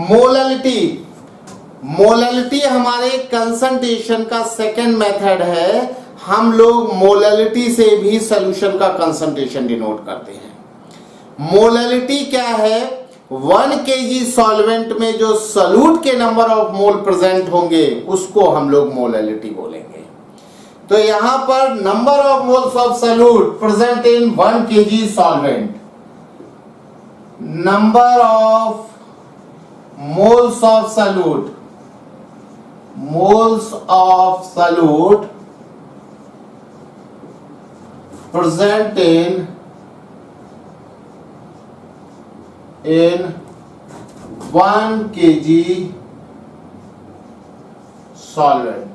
Molality, molality हमारे concentration का second method है। हम लोग मोलैलिटी से भी सॉल्यूशन का कंसंट्रेशन डिनोट करते हैं। मोलैलिटी क्या है? 1 kg सॉल्वेंट में जो सॉल्यूट के नंबर ऑफ मोल प्रेजेंट होंगे उसको हम लोग मोलैलिटी बोलेंगे। तो यहां पर number of moles of solute present in 1 kg solvent, number of moles of solute, moles of solute present in 1 kg solvent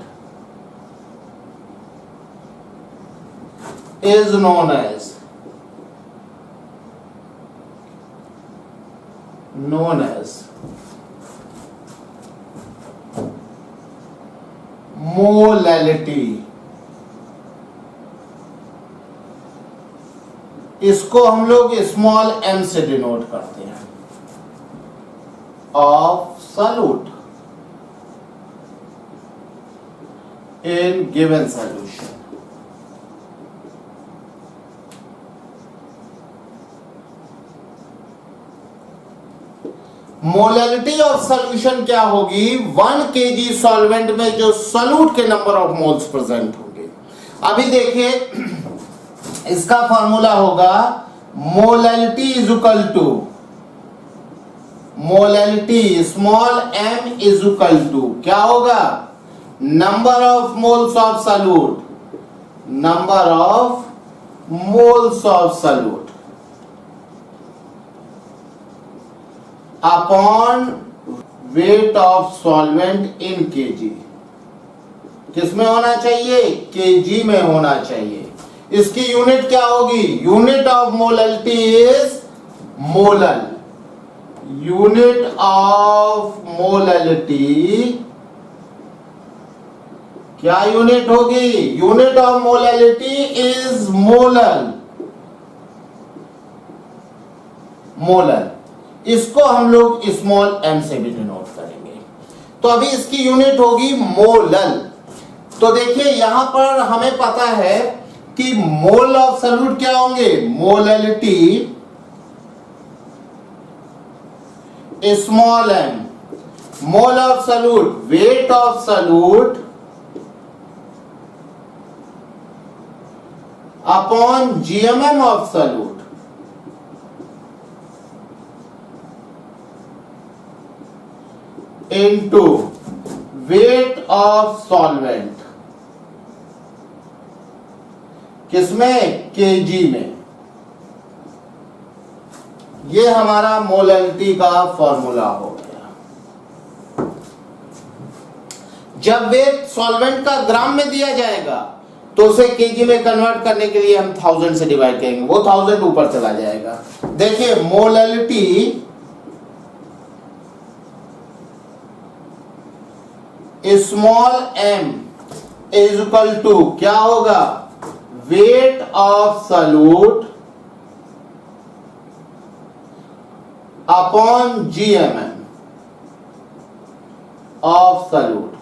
is known as molality. इसको हम लोग स्मॉल m से डिनोट करते हैं, of solute in given solution. Molality of solution क्या होगी? 1 kg solvent में जो सॉल्यूट के नंबर ऑफ मोल्स प्रेजेंट होंगे। अभी देखिए इसका फार्मूला होगा molality is equal to, molality small m is equal to क्या होगा? Number of moles of solute, number of moles of solute upon weight of solvent in kg. किसमें होना चाहिए? केजी में होना चाहिए। इसकी यूनिट क्या होगी? Unit of molality is molal. Unit of molality क्या यूनिट होगी? Unit of molality is molal, molal. इसको हम लोग स्मॉल m से भी डिनोट करेंगे। तो अभी इसकी यूनिट होगी मोलल। तो देखिए यहां पर हमें पता है कि मोल ऑफ सॉल्यूट क्या होंगे? Molality small m, mole of solute wait of solute upon GMM of solute into weight of solvent। किसमें? केजी में। ये हमारा मोलैलिटी का फॉर्मूला हो गया। जब वेट सॉल्वेंट का ग्राम में दिया जाएगा तो उसे केजी में कन्वर्ट करने के लिए हम 1000 से डिवाइड करेंगे, वो 1000 ऊपर चला जाएगा। देखिए molality small m is equal to क्या होगा? Weight of solute upon GMM of solute.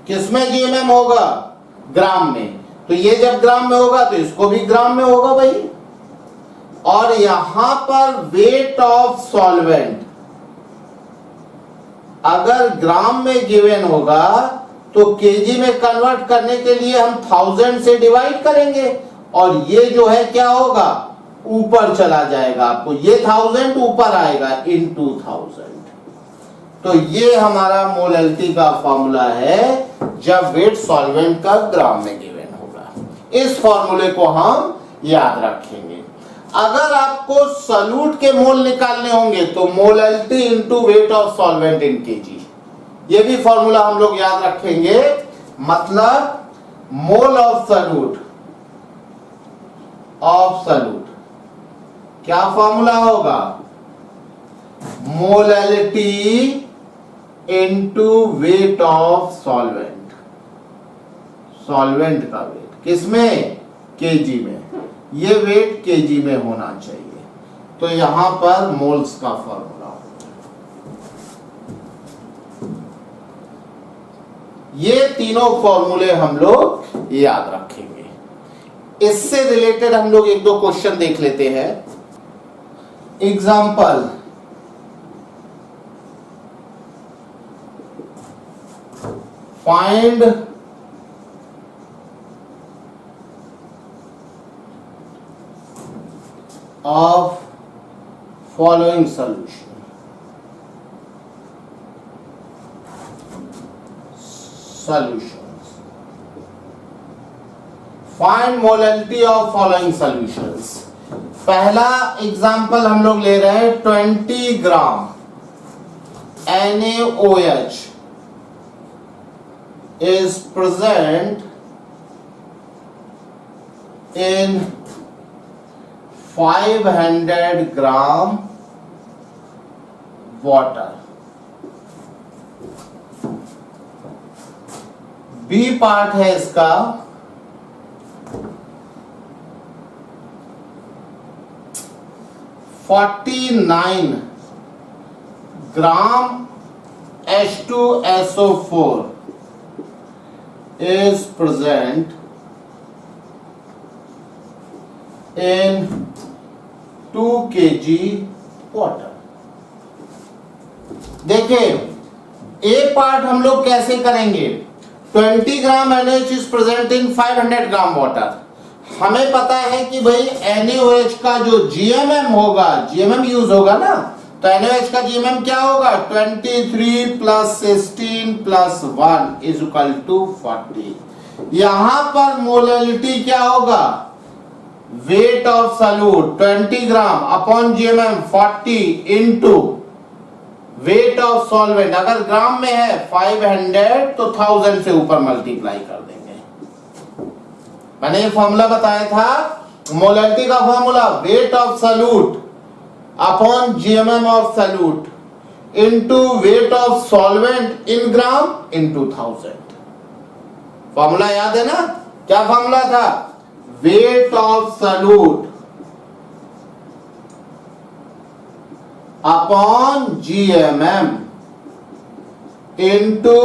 किसमें GMM होगा? ग्राम में। तो ये जब ग्राम में होगा तो इसको भी ग्राम में होगा भाई। और यहां पर वेट ऑफ सॉल्वेंट अगर ग्राम में गिवन होगा तो केजी में कन्वर्ट करने के लिए हम 1000 से डिवाइड करेंगे और ये जो है क्या होगा? ऊपर चला जाएगा। आपको ये 1000 ऊपर आएगा इन 2000। तो ये हमारा मोलैलिटी का फॉर्मूला है जब वेट सॉल्वेंट का ग्राम में गिवन होगा। इस फॉर्मूले को हम याद रखेंगे। अगर आपको सॉल्यूट के मोल निकालने होंगे तो molality into wait of solvent in KG, ये भी फॉर्मूला हम लोग याद रखेंगे। मतलब मोल ऑफ सॉल्यूट क्या फॉर्मूला होगा? Molality into wait of solvent, solvent का वेट किसमें? केजी में। ये वेट केजी में होना चाहिए। तो यहां पर मोल्स का फॉर्मूला होगा। ये तीनों फॉर्मूले हम लोग याद रखेंगे। इससे रिलेटेड हम लोग एक दो क्वेश्चन देख लेते हैं। Example, find of following solution. Solutions. Find molality of following solutions. पहला एग्जाम्पल हम लोग ले रहे हैं 20 gram NaOH is present in 500 gram water. B part है इसका 49 gram H2SO4 is present in 2 kg water. देखिए ए पार्ट हम लोग कैसे करेंगे। 20 gram NaOH is present in 500 gram water. हमें पता है कि भाई NaOH का जो GMM होगा, GMM यूज होगा ना, तो NaOH का GMM क्या होगा 23 plus 16 plus 1 is equal to 40। यहां पर मोलैलिटी क्या होगा, weight of solute 20 gram upon GMM 40 into weight of solvent. अगर ग्राम में है 500 तो 1000 से ऊपर मल्टीप्लाई कर देंगे। मैंने ये फॉर्मूला बताया था, मोलैलिटी का formula wait of solute upon GMM of solute into weight of solvent in gram into 1000। Formula याद है ना, क्या फॉर्मूला था, wait of solute upon GMM into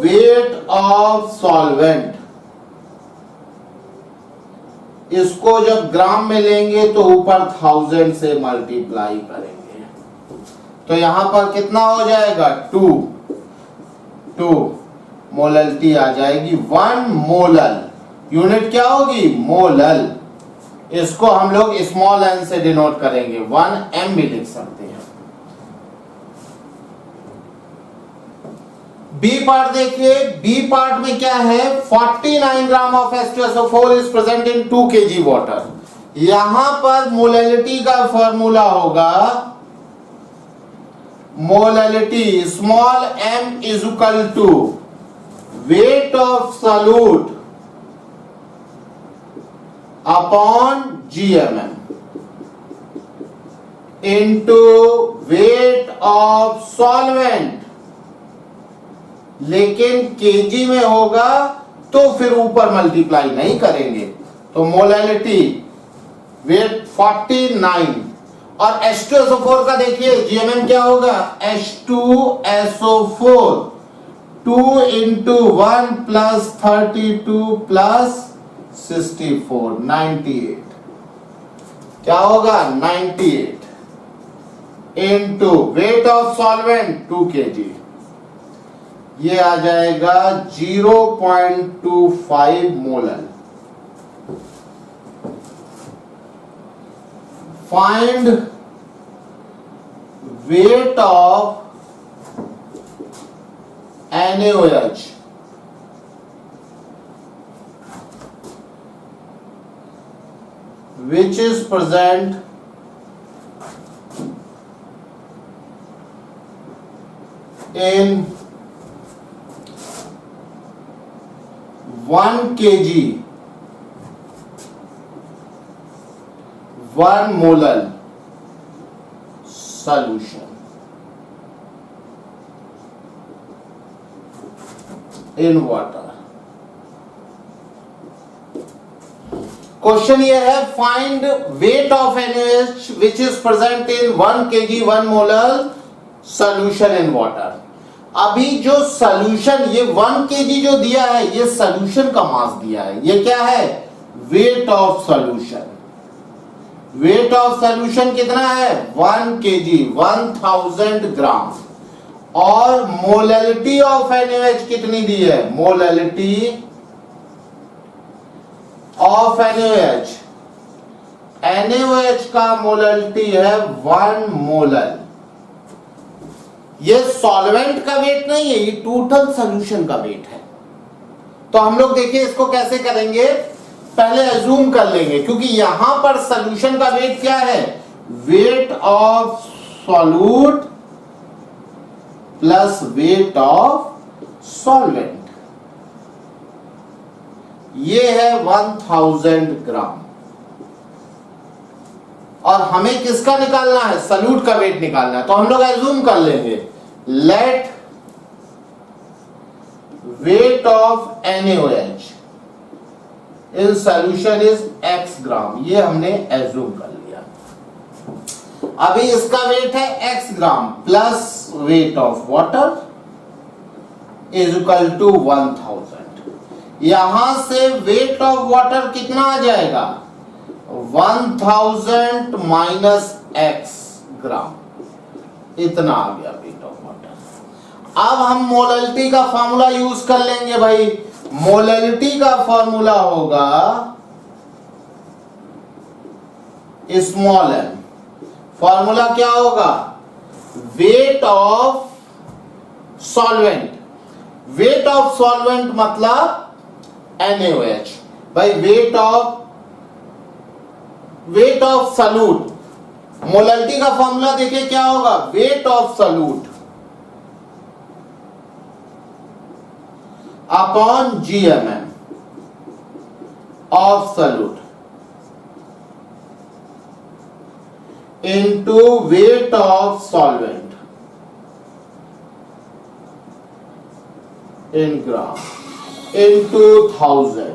weight of solvent. इसको जब ग्राम में लेंगे तो ऊपर 1000 से मल्टीप्लाई करेंगे, तो यहां पर कितना हो जाएगा 2 मोलैलिटी आ जाएगी 1 मोलल। यूनिट क्या होगी, मोलल। इसको हम लोग स्मॉल n से डिनोट करेंगे, 1m भी लिख सकते हैं। बी पार्ट देखिए, बी पार्ट में क्या है 49 gram of H2SO4 is present in 2 kg water. यहां पर मोलैलिटी का फॉर्मूला होगा, molality small m is equal to weight of solute upon GMM into weight of solvent. लेकिन केजी में होगा तो फिर ऊपर मल्टीप्लाई नहीं करेंगे, तो मोलैलिटी वेट 49 और H2SO4 का देखिए GMM क्या होगा H2SO4 2 इंटू 1 प्लस 32 प्लस 64 98 क्या होगा 98 into weight of solvent 2 kg, ये आ जाएगा 0.25 molal. Find wait of NaOH which is present in 1 kg 1 molar solution in water। Question ये है find wait of NaOH which is present in 1 kg 1 molar solution in water. अभी जो solution ये 1 kg जो दिया है ये सोल्यूशन का मास दिया है, ये क्या है? Weight of solution. Weight of solution कितना है? 1 kg 1000 ग्राम। और मोलैलिटी ऑफ NaOH कितनी दी है? मोलैलिटी ऑफ NaOH, NaOH का मोलैलिटी है 1 मोलर। ये सॉल्वेंट का वेट नहीं है, ये टोटल सॉल्यूशन का वेट है। तो हम लोग देखिए इसको कैसे करेंगे, पहले अज्यूम कर लेंगे, क्योंकि यहां पर सॉल्यूशन का वेट क्या है? Wait of solute plus weight of solvent, ये है 1000 ग्राम। और हमें किसका निकालना है? सॉल्यूट का वेट निकालना है। तो हम लोग अज्यूम कर लेंगे let weight of NaOH in solution is x gram, ये हमने अज्यूम कर लिया। अभी इसका वेट है x gram plus weight of water is equal to 1000। यहां से वेट ऑफ वाटर कितना आ जाएगा? 1000 माइनस x ग्राम, इतना आ गया वेट ऑफ वाटर। अब हम मोलैलिटी का फॉर्मूला यूज कर लेंगे भाई। मोलैलिटी का फॉर्मूला होगा स्मॉल m। फॉर्मूला क्या होगा? Weight of solvent. Wait of solvent मतलब NaOH भाई। वेट ऑफ सॉल्यूट, मोलैलिटी का फॉर्मूला देखिए क्या होगा? Weight of solute upon GMM of solute into wait of solvent in gram into 1000।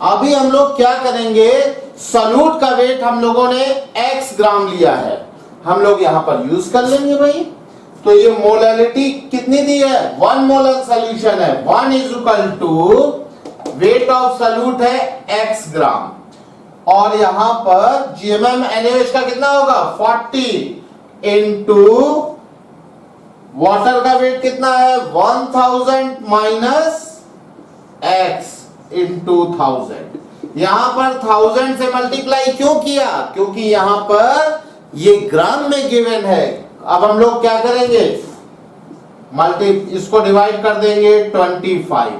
अभी हम लोग क्या करेंगे? सॉल्यूट का वेट हम लोगों ने x ग्राम लिया है, हम लोग यहां पर यूज कर लेंगे भाई। तो ये मोलैलिटी कितनी दी है? 1 मोलर सॉल्यूशन है, 1 is equal to weight of solute है x ग्राम, और यहां पर GMM NaOH का कितना होगा? 40 इनटू वाटर का वेट कितना है? 1000 माइनस x इंटू 1000। यहां पर 1000 से मल्टीप्लाई क्यों किया? क्योंकि यहां पर ये ग्राम में गिवन है। अब हम लोग क्या करेंगे? इसको डिवाइड कर देंगे 25,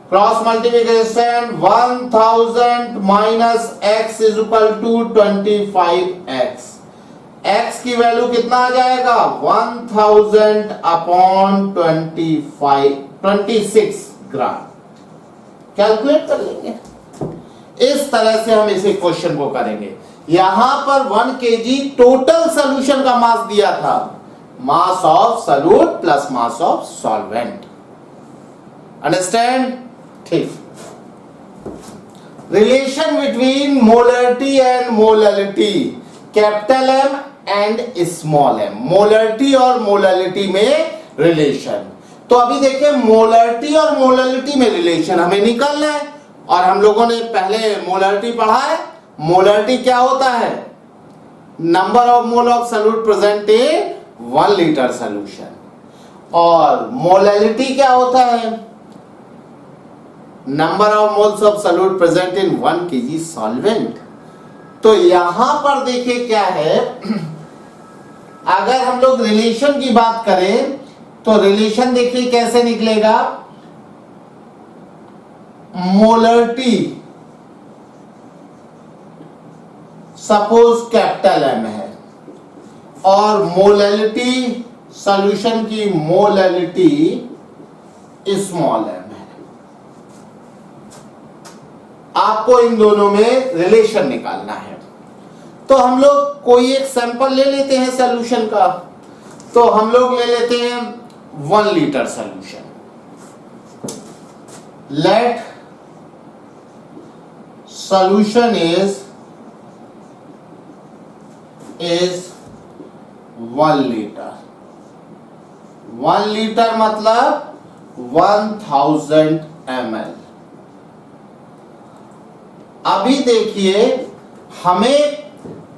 cross multiplication 1000 minus x is equal to 25x। x की वैल्यू कितना आ जाएगा? 1000 अपॉन 26 ग्राम। कैलकुलेट कर लेंगे। इस तरह से हम इसे क्वेश्चन को करेंगे। यहां पर 1 kg टोटल सॉल्यूशन का मास दिया था, mass of solute plus mass of solvent. Understand? ठीक। Relation between molality and molality, capital M एंड स्मॉल m। मोलैलिटी और मोलैलिटी में रिलेशन। तो अभी देखिए मोलैलिटी और मोलैलिटी में रिलेशन हमें निकालना है, और हम लोगों ने पहले मोलैलिटी पढ़ा है। मोलैलिटी क्या होता है? Number of mole of solute present in 1 litre solution. और मोलैलिटी क्या होता है? Number of moles of solute present in 1 kg solvent. तो यहां पर देखिए क्या है, अगर हम लोग रिलेशन की बात करें तो रिलेशन देखिए कैसे निकलेगा। मोलैलिटी सपोज कैपिटल M है, और मोलैलिटी सॉल्यूशन की मोलैलिटी स्मॉल m है। आपको इन दोनों में रिलेशन निकालना है। तो हम लोग कोई एक सैंपल ले लेते हैं सॉल्यूशन का। तो हम लोग ले लेते हैं 1 litre solution. Let solution is 1 liter. 1 liter मतलब 1000 ml. अभी देखिए, हमें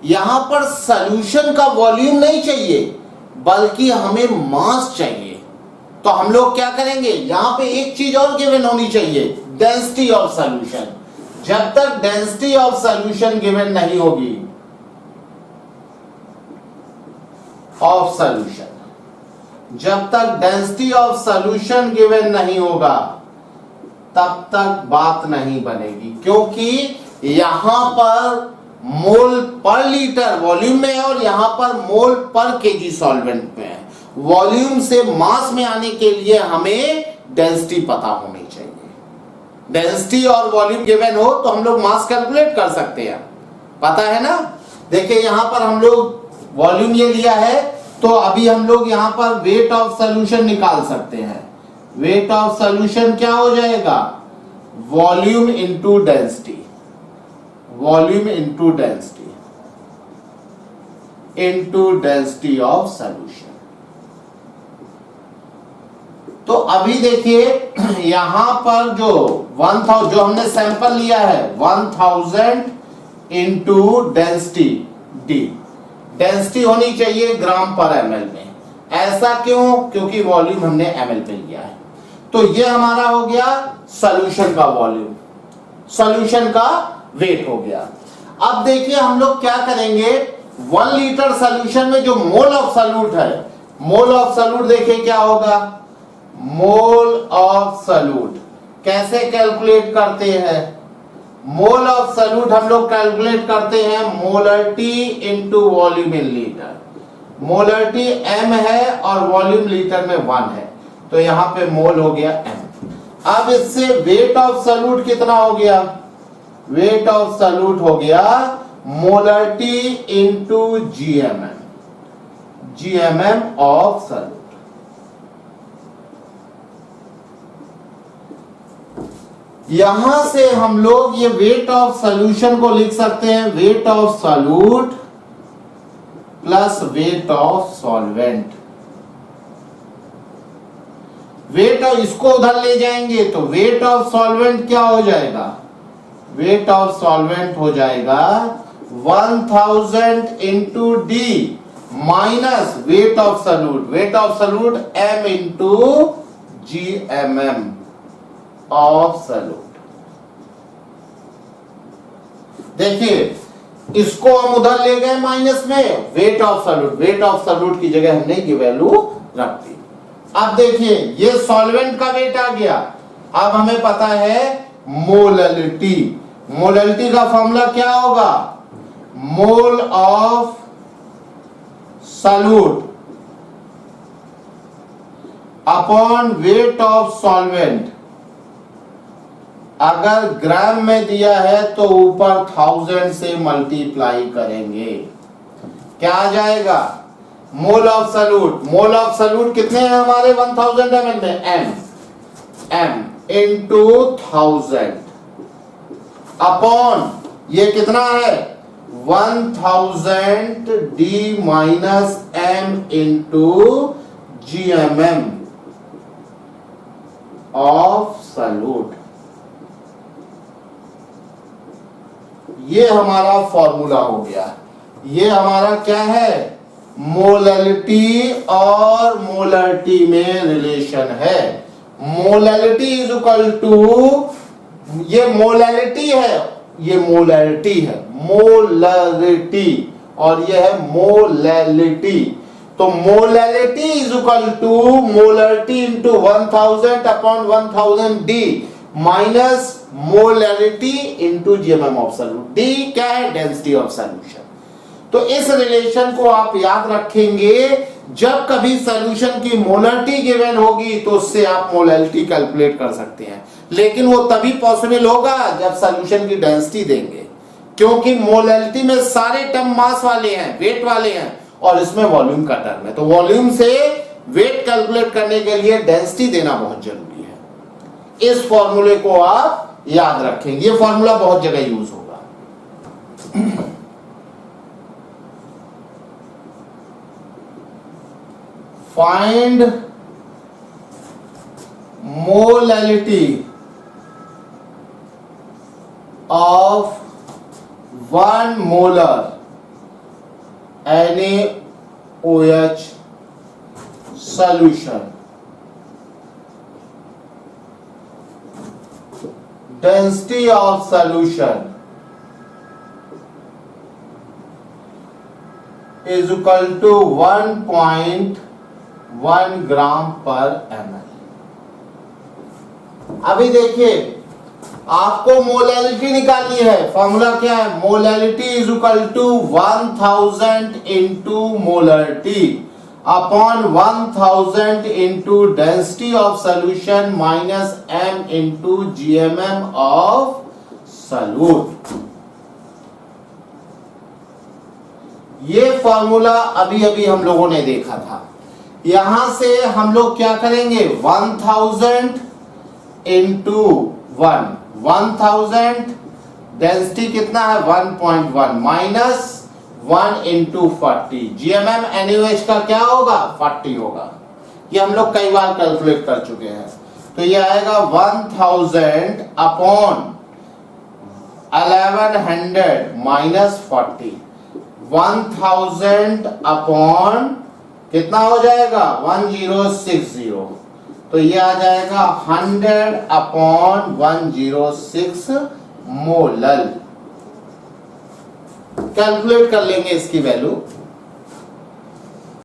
यहां पर सॉल्यूशन का वॉल्यूम नहीं चाहिए, बल्कि हमें मास चाहिए। तो हम लोग क्या करेंगे, यहां पे एक चीज और गिवन होनी चाहिए, डेंसिटी ऑफ सॉल्यूशन। जब तक डेंसिटी ऑफ सॉल्यूशन गिवन नहीं होगी, ऑफ सॉल्यूशन, जब तक डेंसिटी ऑफ सॉल्यूशन गिवन नहीं होगा, तब तक बात नहीं बनेगी। क्योंकि यहां पर मोल पर लीटर वॉल्यूम में है और यहां पर मोल पर केजी सॉल्वेंट में है। वॉल्यूम से मास में आने के लिए हमें डेंसिटी पता होनी चाहिए। डेंसिटी और वॉल्यूम गिवन हो तो हम लोग मास कैलकुलेट कर सकते हैं, पता है ना। देखिए यहां पर हम लोग वॉल्यूम ये लिया है, तो अभी हम लोग यहां पर वेट ऑफ सॉल्यूशन निकाल सकते हैं। वेट ऑफ सॉल्यूशन क्या हो जाएगा, volume into density, volume into density, into density of solution. तो अभी देखिए यहां पर जो 1000 जो हमने सैंपल लिया है, 1000 इंटू डेंसिटी डी, डेंसिटी होनी चाहिए ग्राम पर एमएल में। ऐसा क्यों, क्योंकि वॉल्यूम हमने एमएल पे लिया है। तो ये हमारा हो गया सॉल्यूशन का वॉल्यूम, सॉल्यूशन का वेट हो गया। अब देखिए हम लोग क्या करेंगे, 1 लीटर सॉल्यूशन में जो मोल ऑफ सॉल्यूट है, मोल ऑफ सॉल्यूट देखिए क्या होगा, मोल ऑफ सॉल्यूट कैसे कैलकुलेट करते हैं। मोल ऑफ सॉल्यूट हम लोग कैलकुलेट करते हैं molarity into volume in litre. Molarity m है और वॉल्यूम लीटर में 1 है, तो यहां पे मोल हो गया m। अब इससे वेट ऑफ सॉल्यूट कितना हो गया, वेट ऑफ सॉल्यूट हो गया molarity into GMM, GMM of solute. यहां से हम लोग ये वेट ऑफ सॉल्यूशन को लिख सकते हैं, wait of solute plus weight of solvent. Weight of, इसको उधर ले जाएंगे तो वेट ऑफ सॉल्वेंट क्या हो जाएगा, वेट ऑफ सॉल्वेंट हो जाएगा 1000 into D minus weight of solute, wait of solute m into GMM of solute. देखिए इसको हम उधर ले गए माइनस में, wait of solute, wait of solute की जगह हमने ये वैल्यू रख दी। अब देखिए ये सॉल्वेंट का वेट आ गया। अब हमें पता है मोलरिटी, मोलरिटी का फॉर्मूला क्या होगा, mole of solute upon weight of solvent. अगर ग्राम में दिया है तो ऊपर 1000 से मल्टीप्लाई करेंगे, क्या आ जाएगा, mole of solute, mole of solute कितने हैं हमारे 1000 ml में, m इंटू 1000 अपॉन ये कितना है 1000 D minus m into GMM of solute. ये हमारा फॉर्मूला हो गया। ये हमारा क्या है, मोलरिटी और मोलरिटी में रिलेशन है। मोलरिटी इज इक्वल टू, ये मोलरिटी है, ये मोलरिटी है, मोलरिटी, और ये है मोलैलिटी। तो molality is equal to molarity into 1000 upon 1000 D minus molarity into GMM of solute. D क्या है, डेंसिटी ऑफ सॉल्यूशन। तो इस रिलेशन को आप याद रखेंगे, जब कभी सॉल्यूशन की मोलरिटी गिवन होगी तो उससे आप मोलैलिटी कैलकुलेट कर सकते हैं। लेकिन वो तभी पॉसिबल होगा जब सॉल्यूशन की डेंसिटी देंगे, क्योंकि मोलैलिटी में सारे टर्म मास वाले हैं, वेट वाले हैं, और इसमें वॉल्यूम का टर्म है। तो वॉल्यूम से वेट कैलकुलेट करने के लिए डेंसिटी देना बहुत जरूरी है। इस फॉर्मूले को आप याद रखेंगे, ये फॉर्मूला बहुत जगह यूज होगा। Find molality of 1 molar NaOH solution. Density of solution is equal to 1.1 gram per ml। अभी देखिए, आपको मोलैलिटी निकालनी है। फॉर्मूला क्या है? Molality is equal to 1000 into molarity upon 1000 into density of solution minus m into GMM of solute. ये formula अभी अभी हम लोगों ने देखा था। यहां से हम लोग क्या करेंगे? 1000 इंटू 1000 डेंसिटी कितना है? 1.1 माइनस 1 इंटू 40। GMM NaOH का क्या होगा? 40 होगा। ये हम लोग कई बार कैलकुलेट कर चुके हैं। तो ये आएगा 1000 अपॉन 1100 माइनस 40। 1000 अपॉन कितना हो जाएगा? 1060। तो ये आ जाएगा 100 अपॉन 106 मोलल। कैलकुलेट कर लेंगे इसकी वैल्यू।